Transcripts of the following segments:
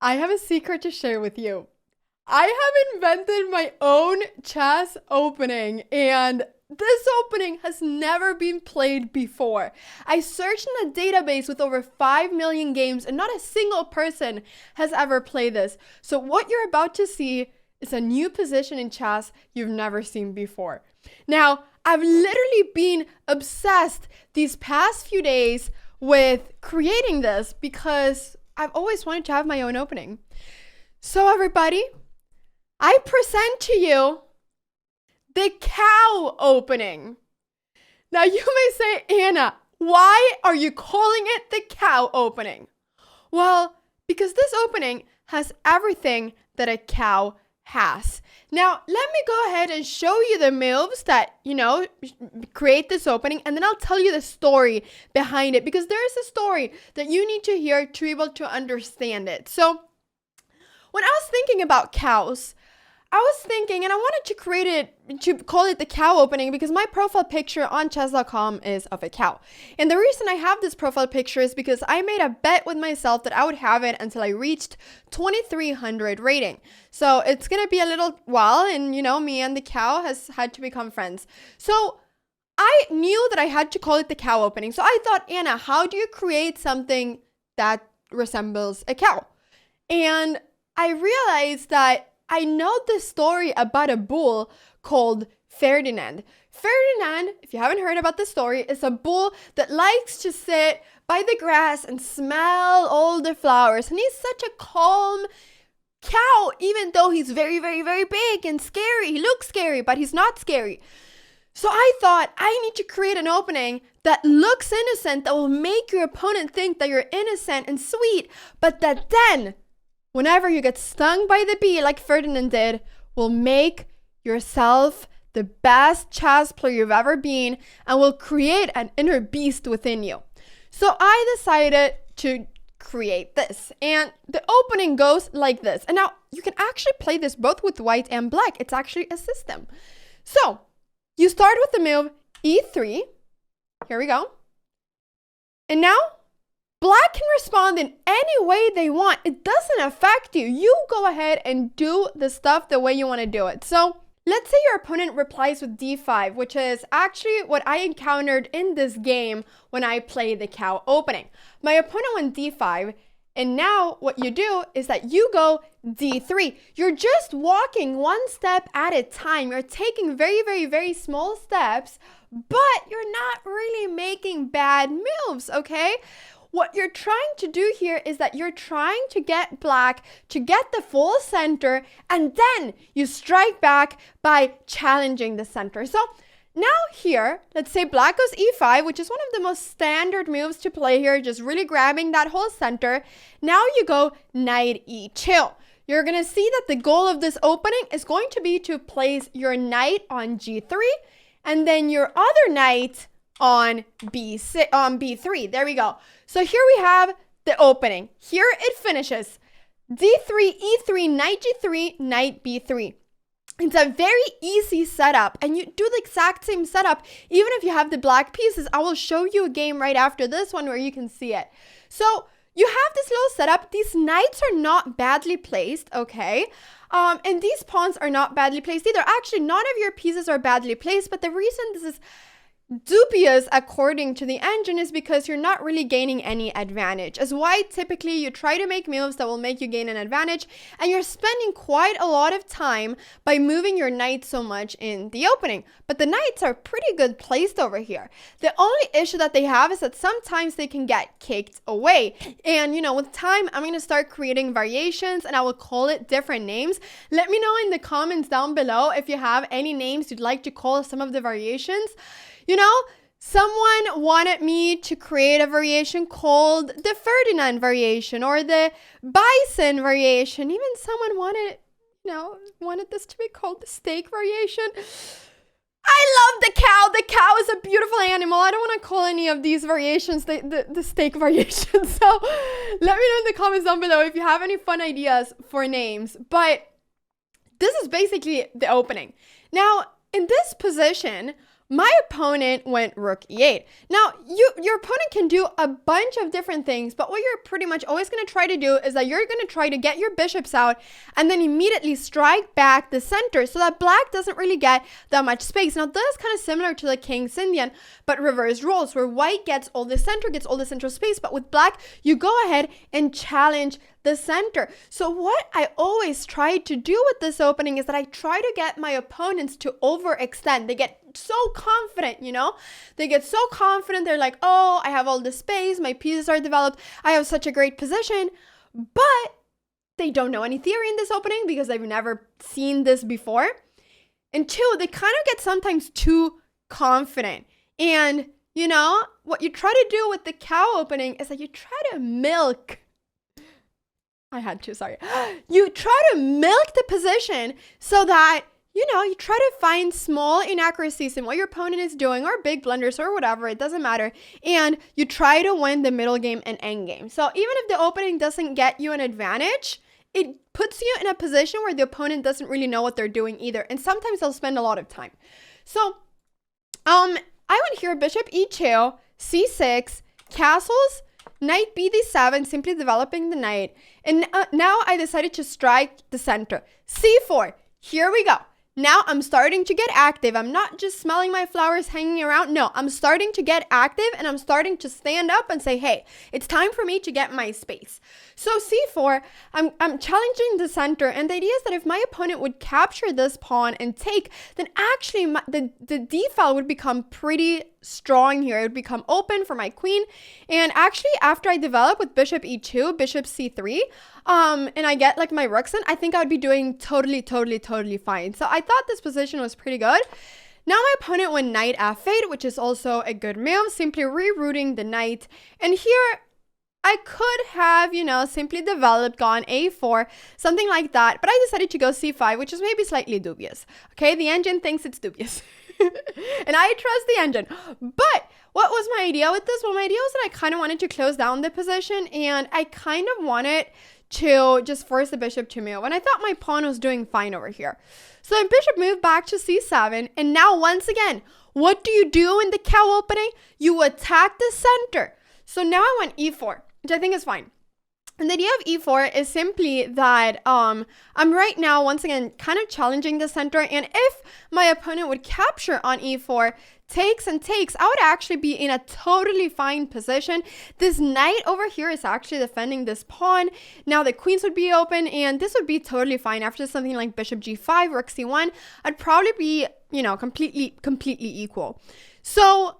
I have a secret to share with you. I have invented my own chess opening, and this opening has never been played before. I searched in a database with over 5 million games, and not a single person has ever played this. So, what you're about to see is a new position in chess you've never seen before. Now, I've literally been obsessed these past few days with creating this because I've always wanted to have my own opening. So, everybody, I present to you the cow opening. Now, you may say, Anna, why are you calling it the cow opening? Well, because this opening has everything that a cow has. Now, let me go ahead and show you the moves that, create this opening, and then I'll tell you the story behind it, because there is a story that you need to hear to be able to understand it. So, when I was thinking about cows, I was thinking, and I wanted to create it, to call it the cow opening, because my profile picture on chess.com is of a cow. And the reason I have this profile picture is because I made a bet with myself that I would have it until I reached 2300 rating. So it's going to be a little while, and me and the cow has had to become friends. So I knew that I had to call it the cow opening. So I thought, Anna, how do you create something that resembles a cow? And I realized that I know this story about a bull called Ferdinand. Ferdinand, if you haven't heard about this story, is a bull that likes to sit by the grass and smell all the flowers. And he's such a calm cow, even though he's very, very, very big and scary. He looks scary, but he's not scary. So I thought, I need to create an opening that looks innocent, that will make your opponent think that you're innocent and sweet, but that then, whenever you get stung by the bee like Ferdinand did, will make yourself the best chess player you've ever been and will create an inner beast within you. So I decided to create this. And the opening goes like this. And now you can actually play this both with white and black. It's actually a system. So you start with the move e3. Here we go. And now Black can respond in any way they want. It doesn't affect you. You go ahead and do the stuff the way you want to do it. So let's say your opponent replies with d5, which is actually what I encountered in this game when I played the cow opening. My opponent went d5, and now what you do is that you go d3. You're just walking one step at a time. You're taking very, very, very small steps, but you're not really making bad moves, okay? What you're trying to do here is that you're trying to get black to get the full center, and then you strike back by challenging the center. So now here, let's say black goes e5, which is one of the most standard moves to play here, just really grabbing that whole center. Now you go knight e2. You're going to see that the goal of this opening is going to be to place your knight on g3, and then your other knight on b3. There we go. So here we have the opening. Here it finishes. d3, e3, knight g3, knight b3. It's a very easy setup, and you do the exact same setup even if you have the black pieces. I will show you a game right after this one where you can see it. So you have this little setup. These knights are not badly placed, okay? And these pawns are not badly placed either. Actually, none of your pieces are badly placed, but the reason this is dubious according to the engine is because you're not really gaining any advantage. As white, typically you try to make moves that will make you gain an advantage, and you're spending quite a lot of time by moving your knight so much in the opening. But the knights are pretty good placed over here. The only issue that they have is that sometimes they can get kicked away. And with time, I'm going to start creating variations, and I will call it different names. Let me know in the comments down below if you have any names you'd like to call some of the variations. Someone wanted me to create a variation called the Ferdinand variation or the Bison variation. Even someone wanted this to be called the steak variation. I love the cow. The cow is a beautiful animal. I don't want to call any of these variations the steak variation. So let me know in the comments down below if you have any fun ideas for names. But this is basically the opening. Now, in this position, my opponent went rook e8. Now, your opponent can do a bunch of different things, but what you're pretty much always going to try to do is that you're going to try to get your bishops out and then immediately strike back the center so that black doesn't really get that much space. Now, this is kind of similar to the King's Indian, but reverse roles, where white gets all the center, gets all the central space, but with black, you go ahead and challenge the center. So what I always try to do with this opening is that I try to get my opponents to overextend. They get so confident, you know? They get so confident. They're like, oh, I have all the space. My pieces are developed. I have such a great position. But they don't know any theory in this opening because they've never seen this before. And two, they kind of get sometimes too confident. And, you know, what you try to do with the cow opening is that you try to milk. I had to, sorry. You try to milk the position so that, you know, you try to find small inaccuracies in what your opponent is doing or big blunders or whatever, it doesn't matter. And you try to win the middle game and end game. So even if the opening doesn't get you an advantage, it puts you in a position where the opponent doesn't really know what they're doing either. And sometimes they'll spend a lot of time. So I went here, bishop e2, c6, castles, knight bd7, simply developing the knight. And now I decided to strike the center. c4, here we go. Now I'm starting to get active. I'm not just smelling my flowers hanging around. No, I'm starting to get active and I'm starting to stand up and say, hey, it's time for me to get my space. So c4, I'm challenging the center. And the idea is that if my opponent would capture this pawn and take, then actually the d file would become pretty strong here. It would become open for my queen. And actually, after I develop with bishop e2, bishop c3, and I get like my rooks in, I think I would be doing totally fine. So I thought this position was pretty good. Now my opponent went knight f8, which is also a good move, simply rerouting the knight. And here I could have, you know, simply developed, gone a4, something like that. But I decided to go c5, which is maybe slightly dubious. Okay, the engine thinks it's dubious. And I trust the engine. But what was my idea with this? Well, my idea was that I kind of wanted to close down the position and I kind of wanted to just force the bishop to move. And I thought my pawn was doing fine over here. So the bishop moved back to c7. And now once again, what do you do in the cow opening? You attack the center. So now I went e4, which I think is fine. And the idea of e4 is simply that I'm right now, once again, kind of challenging the center. And if my opponent would capture on e4, takes and takes, I would actually be in a totally fine position. This knight over here is actually defending this pawn. Now the queens would be open and this would be totally fine. After something like bishop g5, rook c1, I'd probably be, you know, completely equal. So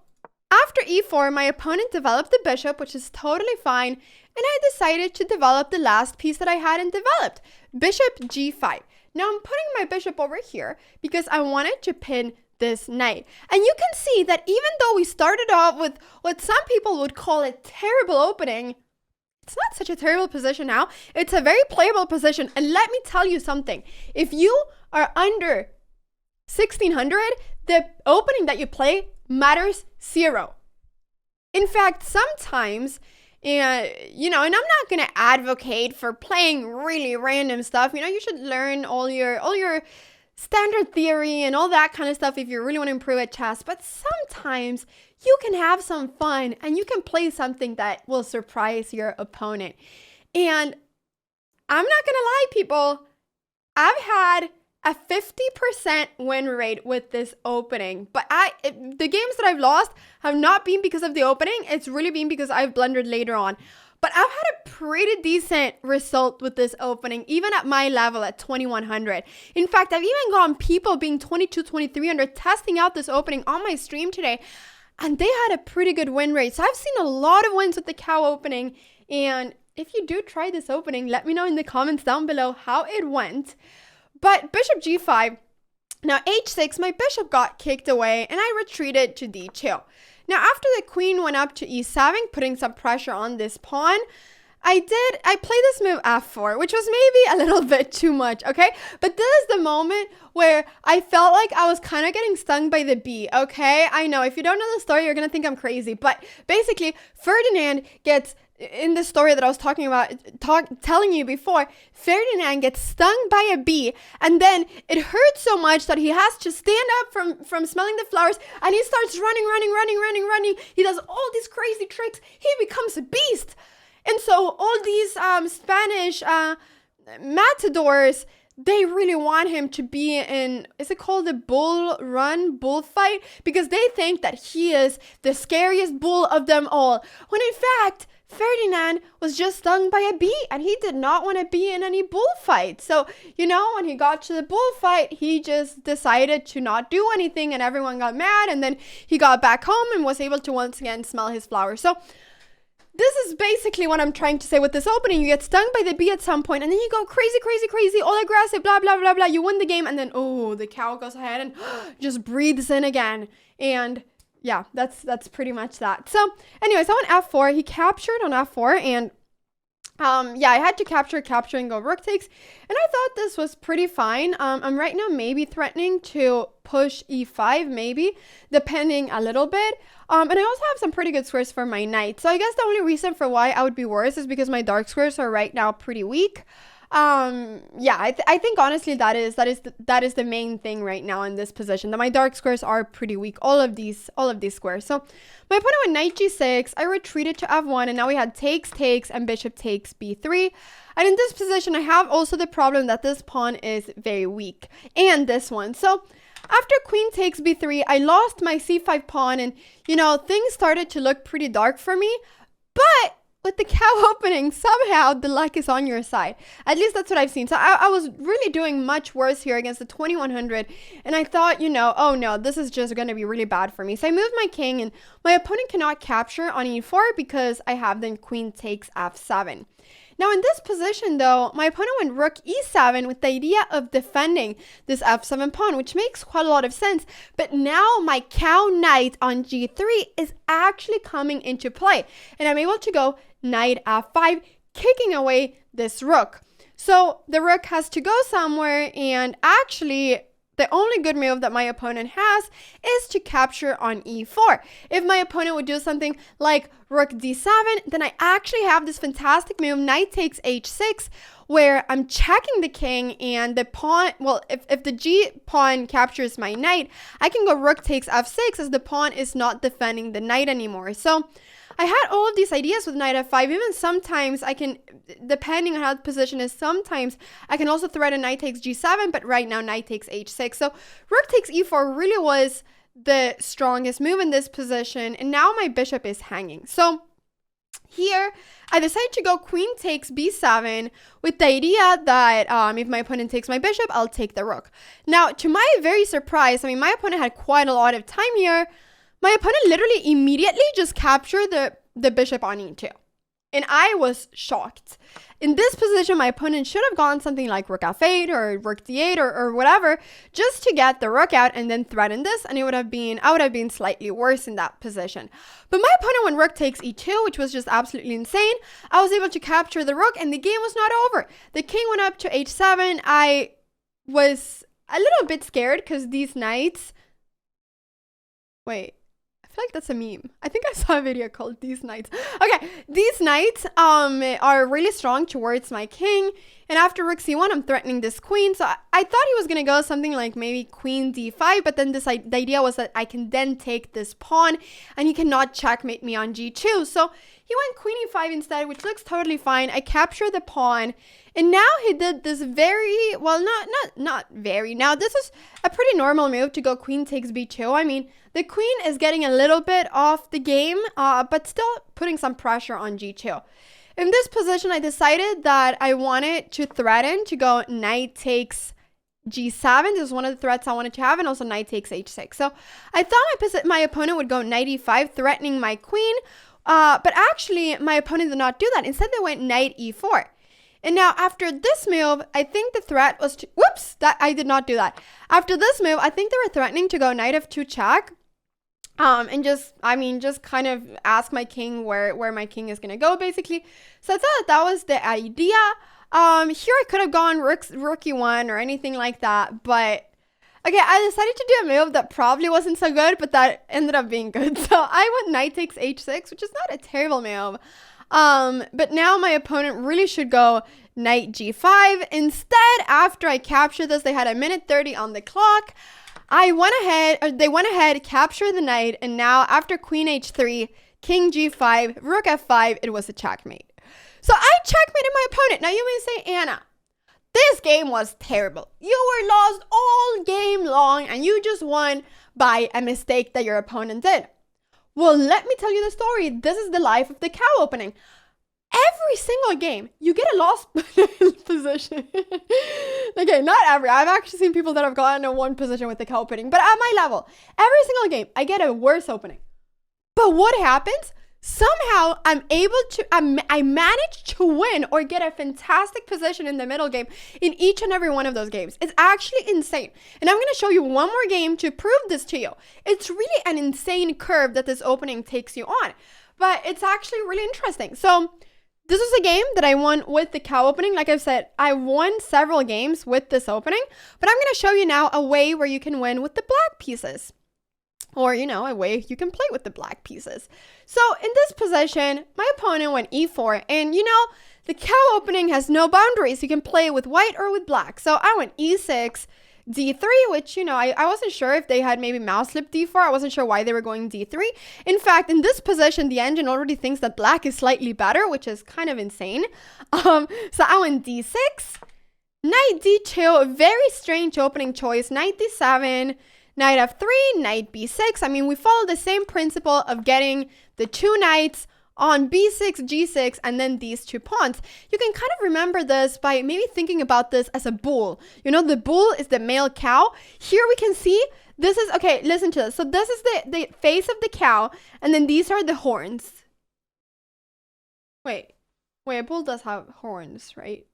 after e4, my opponent developed the bishop, which is totally fine. And I decided to develop the last piece that I hadn't developed, bishop g5. Now I'm putting my bishop over here because I wanted to pin this knight. And you can see that even though we started off with what some people would call a terrible opening, it's not such a terrible position now. It's a very playable position. And let me tell you something. If you are under 1600, the opening that you play matters zero. In fact, sometimes, you know, and I'm not going to advocate for playing really random stuff. You know, you should learn all your standard theory and all that kind of stuff if you really want to improve at chess. But sometimes you can have some fun and you can play something that will surprise your opponent. And I'm not going to lie, people. I've had a 50% win rate with this opening. But the games that I've lost have not been because of the opening. It's really been because I've blundered later on. But I've had a pretty decent result with this opening, even at my level at 2100. In fact, I've even gotten people being 22, 2300 testing out this opening on my stream today. And they had a pretty good win rate. So I've seen a lot of wins with the cow opening. And if you do try this opening, let me know in the comments down below how it went. But bishop g5, now h6, my bishop got kicked away and I retreated to d2. Now after the queen went up to e7, putting some pressure on this pawn, I played this move f4, which was maybe a little bit too much, okay? But this is the moment where I felt like I was kind of getting stung by the bee, okay? I know, if you don't know the story, you're going to think I'm crazy. But basically, Ferdinand gets in the story that I was talking about, telling you before, Ferdinand gets stung by a bee, and then it hurts so much that he has to stand up from smelling the flowers, and he starts running. He does all these crazy tricks. He becomes a beast. And so all these Spanish matadors, they really want him to be in, is it called the bullfight? Because they think that he is the scariest bull of them all. When in fact, Ferdinand was just stung by a bee and he did not want to be in any bullfight. So, when he got to the bullfight, he just decided to not do anything and everyone got mad. And then he got back home and was able to once again smell his flowers. So this is basically what I'm trying to say with this opening. You get stung by the bee at some point, and then you go crazy, all aggressive, blah, blah, blah, blah. You win the game, and then, the cow goes ahead and just breathes in again. And yeah, that's pretty much that. So anyways, on F4, he captured on F4, and I had to capture and go rook takes, and I thought this was pretty fine. I'm right now maybe threatening to push E5, maybe, depending a little bit. And I also have some pretty good squares for my knight. So I guess the only reason for why I would be worse is because my dark squares are right now pretty weak. I think honestly that is the main thing right now in this position, that my dark squares are pretty weak, all of these squares. So my opponent went knight g6, I retreated to f1, and now we had takes, and bishop takes b3. And in this position, I have also the problem that this pawn is very weak, and this one. So after queen takes b3, I lost my c5 pawn, and things started to look pretty dark for me. But with the cow opening, somehow the luck is on your side. At least that's what I've seen. So I was really doing much worse here against the 2100. And I thought, oh no, this is just going to be really bad for me. So I moved my king, and my opponent cannot capture on e4 because I have then queen takes f7. Now in this position though, my opponent went rook e7 with the idea of defending this f7 pawn, which makes quite a lot of sense. But now my cow knight on g3 is actually coming into play, and I'm able to go knight f5, kicking away this rook. So the rook has to go somewhere, and actually the only good move that my opponent has is to capture on e4. If my opponent would do something like rook d7, then I actually have this fantastic move, knight takes h6, where I'm checking the king, and the pawn, well, if the g pawn captures my knight, I can go rook takes f6 as the pawn is not defending the knight anymore. So I had all of these ideas with knight f5. Even sometimes I can, depending on how the position is, sometimes I can also threaten knight takes g7, but right now knight takes h6. So rook takes e4 really was the strongest move in this position, and now my bishop is hanging. So here I decided to go queen takes b7 with the idea that if my opponent takes my bishop, I'll take the rook. Now, to my very surprise, my opponent had quite a lot of time here. My opponent literally immediately just captured the bishop on e2. And I was shocked. In this position, my opponent should have gone something like rook f8 or rook d8 or whatever, just to get the rook out and then threaten this, and I would have been slightly worse in that position. But my opponent went rook takes e2, which was just absolutely insane. I was able to capture the rook, and the game was not over. The king went up to h7. I was a little bit scared because these knights... Wait. I feel like that's a meme. I think I saw a video called These Knights. Okay, these knights are really strong towards my king, and after rook c1, I'm threatening this queen. So I thought he was gonna go something like maybe queen d5, but then the idea was that I can then take this pawn, and he cannot checkmate me on g2. So he went queen e5 instead, which looks totally fine. I captured the pawn, and now he did this very, well, not very. Now this is a pretty normal move to go queen takes b2. The queen is getting a little bit off the game, but still putting some pressure on g2. In this position, I decided that I wanted to threaten to go knight takes g7. This is one of the threats I wanted to have, and also knight takes h6. So I thought my opponent would go knight e5, threatening my queen, but actually my opponent did not do that. Instead, they went knight e4. And now after this move, I think the threat was to, whoops, that I did not do that. After this move, I think they were threatening to go knight f2 check. And just kind of ask my king where my king is going to go, basically. So I thought that was the idea. Here I could have gone rook e1 or anything like that. But, okay, I decided to do a move that probably wasn't so good, but that ended up being good. So I went knight takes h6, which is not a terrible move. But now my opponent really should go knight g5. Instead, after I captured this, they had a minute 30 on the clock. They went ahead, captured the knight, and now after queen h3, king g5, rook f5, it was a checkmate. So I checkmated my opponent. Now you may say, Anna, this game was terrible. You were lost all game long and you just won by a mistake that your opponent did. Well, let me tell you the story. This is the life of the cow opening. Every single game, you get a lost position. Okay, not every. I've actually seen people that have gotten a one position with the cow opening. But at my level, every single game, I get a worse opening. But what happens? Somehow, I manage to win or get a fantastic position in the middle game in each and every one of those games. It's actually insane. And I'm going to show you one more game to prove this to you. It's really an insane curve that this opening takes you on. But it's actually really interesting. So this is a game that I won with the cow opening. Like I've said, I won several games with this opening. But I'm going to show you now a way where you can win with the black pieces. Or, a way you can play with the black pieces. So in this position, my opponent went e4. And, the cow opening has no boundaries. You can play with white or with black. So I went e6, d3, which, I wasn't sure if they had maybe mouse slip d4. I wasn't sure why they were going d3. In fact, in this position, the engine already thinks that black is slightly better, which is kind of insane. So I went d6, knight d2, a very strange opening choice, knight d7, knight f3, knight b6. I mean, we follow the same principle of getting the two knights on b6, g6, and then these two pawns. You can kind of remember this by maybe thinking about this as a bull. The bull is the male cow. Here we can see, this is, okay, listen to this. So this is the face of the cow, and then these are the horns. Wait, a bull does have horns, right?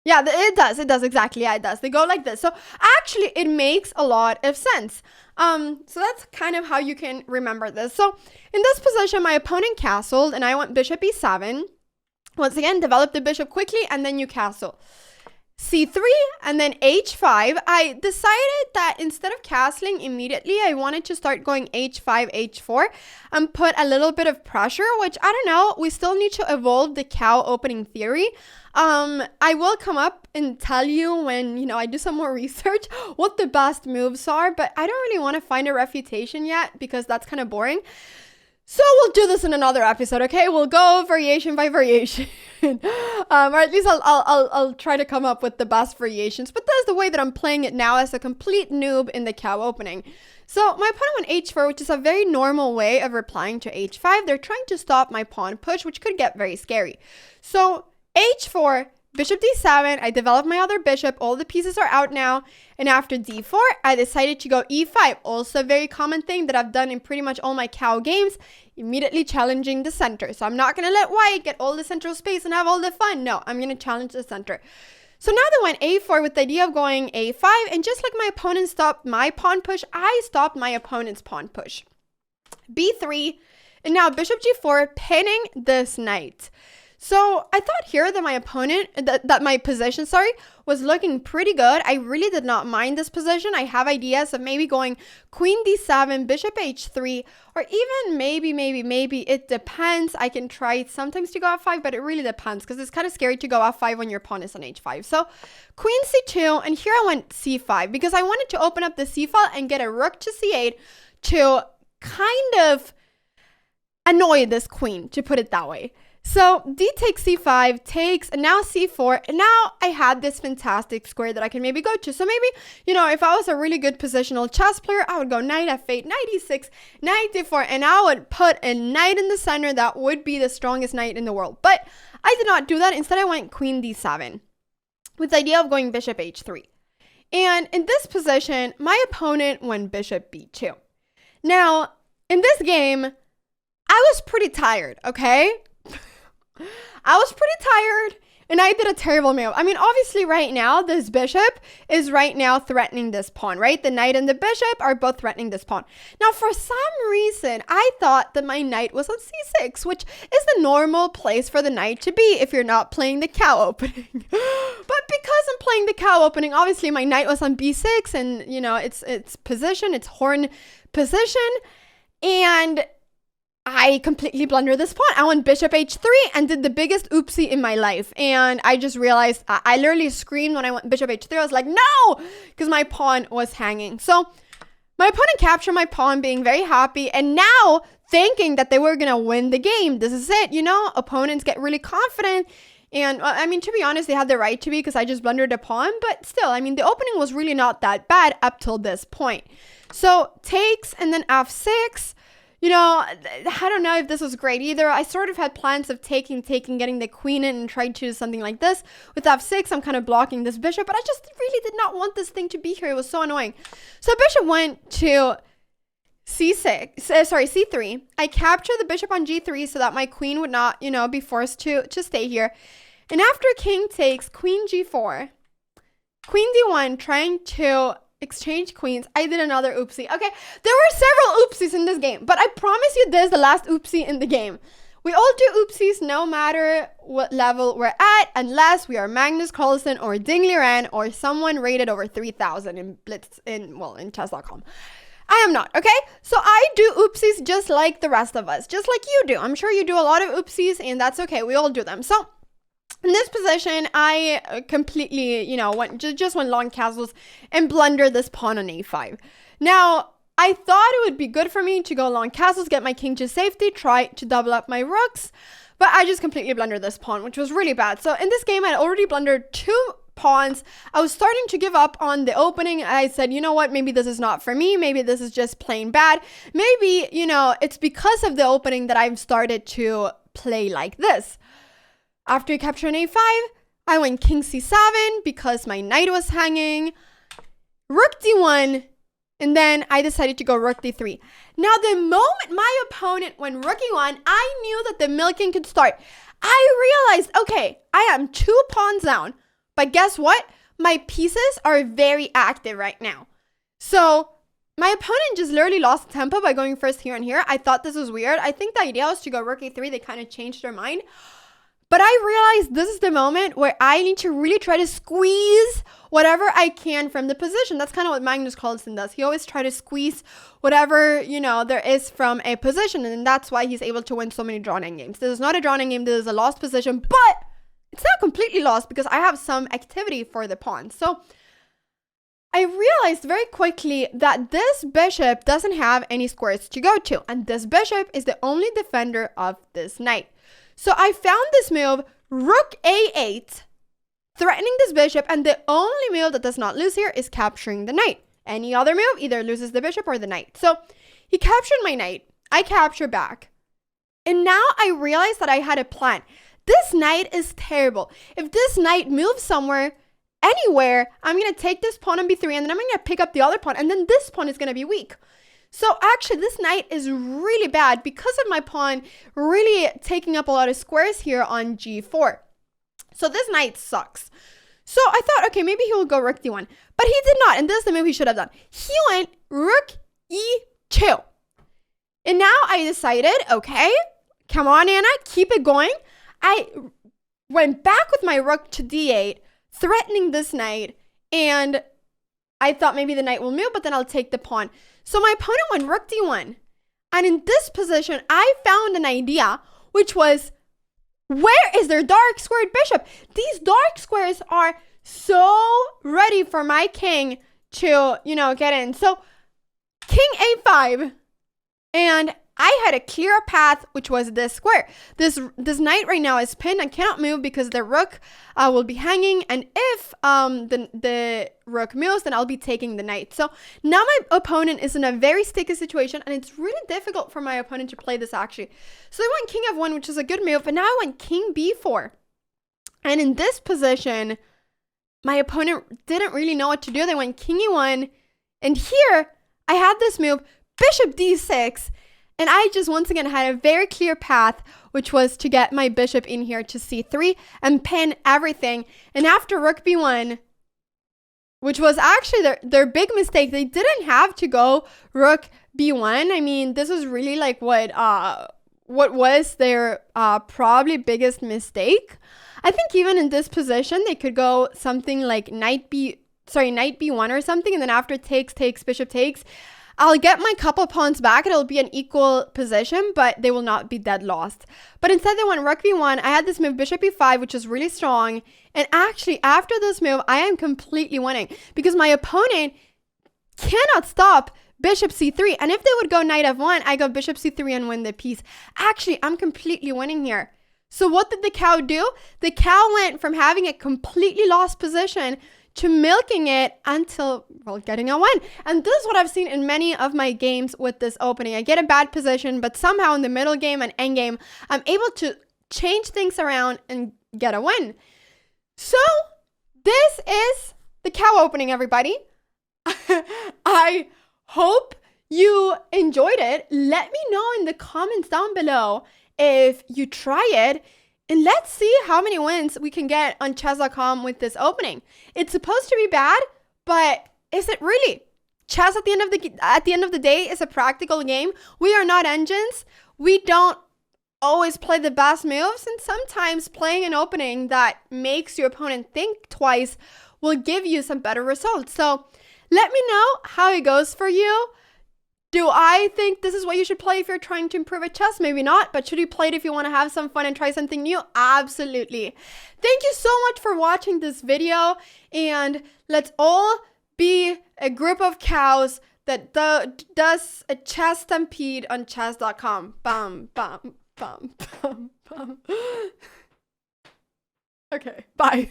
Yeah, it does, exactly. Yeah, it does. They go like this. So actually, it makes a lot of sense. So that's kind of how you can remember this. So in this position, my opponent castled, and I went bishop e7. Once again, develop the bishop quickly, and then you castle. c3, and then h5. I decided that instead of castling immediately, I wanted to start going h5, h4, and put a little bit of pressure, which, I don't know, we still need to evolve the cow opening theory. I will come up and tell you when, I do some more research what the best moves are, but I don't really want to find a refutation yet because that's kind of boring. So we'll do this in another episode, okay? We'll go variation by variation. Or at least I'll try to come up with the best variations. But that's the way that I'm playing it now as a complete noob in the cow opening. So my opponent went h4, which is a very normal way of replying to h5. They're trying to stop my pawn push, which could get very scary. So h4, bishop d7, I developed my other bishop, all the pieces are out now, and after d4, I decided to go e5, also a very common thing that I've done in pretty much all my cow games, immediately challenging the center. So I'm not going to let white get all the central space and have all the fun. No, I'm going to challenge the center. So now they went a4 with the idea of going a5, and just like my opponent stopped my pawn push, I stopped my opponent's pawn push. b3, and now bishop g4, pinning this knight. So I thought here that my opponent, that my position, was looking pretty good. I really did not mind this position. I have ideas of maybe going queen d7, bishop h3, or even maybe, it depends. I can try sometimes to go f5, but it really depends because it's kind of scary to go f5 when your pawn is on h5. So queen c2, and here I went c5 because I wanted to open up the c file and get a rook to c8 to kind of annoy this queen, to put it that way. So d takes c5, takes, and now c4, and now I had this fantastic square that I can maybe go to. So maybe, if I was a really good positional chess player, I would go knight f8, knight e6, knight d4, and I would put a knight in the center that would be the strongest knight in the world. But I did not do that. Instead, I went queen d7 with the idea of going bishop h3. And in this position, my opponent went bishop b2. Now, in this game, I was pretty tired, okay? I was pretty tired and I did a terrible move. I mean, obviously right now, this bishop is right now threatening this pawn, right? The knight and the bishop are both threatening this pawn. Now, for some reason, I thought that my knight was on c6, which is the normal place for the knight to be if you're not playing the cow opening. But because I'm playing the cow opening, obviously my knight was on b6 and, its position, its horn position. And I completely blundered this pawn. I went bishop h3 and did the biggest oopsie in my life. And I just realized, I literally screamed when I went bishop h3. I was like, no, because my pawn was hanging. So my opponent captured my pawn, being very happy. And now thinking that they were going to win the game. This is it. You know, opponents get really confident. And I mean, to be honest, they had the right to be because I just blundered a pawn. But still, I mean, the opening was really not that bad up till this point. So takes and then f6. You know, I don't know if this was great either. I sort of had plans of taking, getting the queen in and trying to do something like this. With f6, I'm kind of blocking this bishop, but I just really did not want this thing to be here. It was so annoying. So bishop went to c3. I captured the bishop on g3 so that my queen would not, you know, be forced to stay here. And after king takes, queen g4, queen d1, trying to exchange queens, I did another oopsie. Okay, there were several oopsies in this game, but I promise you this is the last oopsie in the game. We all do oopsies no matter what level we're at, unless we are Magnus Carlsen or Ding Liren or someone rated over 3,000 in in chess.com. I am not, okay? So I do oopsies just like the rest of us, just like you do. I'm sure you do a lot of oopsies, and that's okay. We all do them. So in this position, I completely, you know, just went long castles and blundered this pawn on a5. Now, I thought it would be good for me to go long castles, get my king to safety, try to double up my rooks, but I just completely blundered this pawn, which was really bad. So in this game, I had already blundered 2 pawns. I was starting to give up on the opening. I said, you know what, maybe this is not for me. Maybe this is just plain bad. Maybe, you know, it's because of the opening that I've started to play like this. After capturing a5, I went king c7 because my knight was hanging, rook d1, and then I decided to go rook d3. Now, the moment my opponent went rook e1, I knew that the milking could start. I realized, okay, I am 2 pawns down, but guess what? My pieces are very active right now. So my opponent just literally lost tempo by going first here and here. I thought this was weird. I think the idea was to go rook e3. They kind of changed their mind. But I realized this is the moment where I need to really try to squeeze whatever I can from the position. That's kind of what Magnus Carlsen does. He always tries to squeeze whatever, you know, there is from a position. And that's why he's able to win so many drawn end games. This is not a drawn end game. This is a lost position. But it's not completely lost because I have some activity for the pawn. So I realized very quickly that this bishop doesn't have any squares to go to. And this bishop is the only defender of this knight. So I found this move, rook a8, threatening this bishop, and the only move that does not lose here is capturing the knight. Any other move either loses the bishop or the knight. So he captured my knight, I capture back. And now I realized that I had a plan. This knight is terrible. If this knight moves somewhere, anywhere, I'm going to take this pawn on b3, and then I'm going to pick up the other pawn, and then this pawn is going to be weak. So actually, this knight is really bad because of my pawn really taking up a lot of squares here on g4. So this knight sucks. So I thought, okay, maybe he will go rook d1. But he did not, and this is the move he should have done. He went rook e2. And now I decided, okay, come on, Anna, keep it going. I went back with my rook to d8, threatening this knight, and I thought maybe the knight will move, but then I'll take the pawn. So my opponent went rook d1. And in this position, I found an idea, which was, where is their dark squared bishop? These dark squares are so ready for my king to, you know, get in. So king a5. And I had a clear path, which was this square. This knight right now is pinned and cannot move because the rook will be hanging. And if the rook moves, then I'll be taking the knight. So now my opponent is in a very sticky situation, and it's really difficult for my opponent to play this actually. So I went king f1, which is a good move, but now I went king b4. And in this position, my opponent didn't really know what to do. They went king e1. And here, I had this move, bishop d6. And I just once again had a very clear path, which was to get my bishop in here to c3 and pin everything. And after rook b1, which was actually their big mistake, they didn't have to go rook b1. I mean, this was really like what was their probably biggest mistake. I think even in this position, they could go something like knight b1 or something. And then after takes, bishop takes. I'll get my couple pawns back. It'll be an equal position, but they will not be dead lost. But instead they went rook b1. I had this move bishop e5, which is really strong. And actually, after this move, I am completely winning because my opponent cannot stop bishop c3. And if they would go knight f1, I go bishop c3 and win the piece. Actually, I'm completely winning here. So what did the cow do? The cow went from having a completely lost position to milking it until, well, getting a win. And this is what I've seen in many of my games with this opening. I get a bad position, but somehow in the middle game and end game, I'm able to change things around and get a win. So this is the cow opening, everybody. I hope you enjoyed it. Let me know in the comments down below if you try it. And let's see how many wins we can get on chess.com with this opening. It's supposed to be bad, but is it really? Chess at the end of the day is a practical game. We are not engines. We don't always play the best moves, and sometimes playing an opening that makes your opponent think twice will give you some better results. So let me know how it goes for you. Do I think this is what you should play if you're trying to improve at chess? Maybe not, but should you play it if you want to have some fun and try something new? Absolutely. Thank you so much for watching this video, and let's all be a group of cows that does a chess stampede on chess.com. Bum, bum, bum, bum, bum. Okay, bye.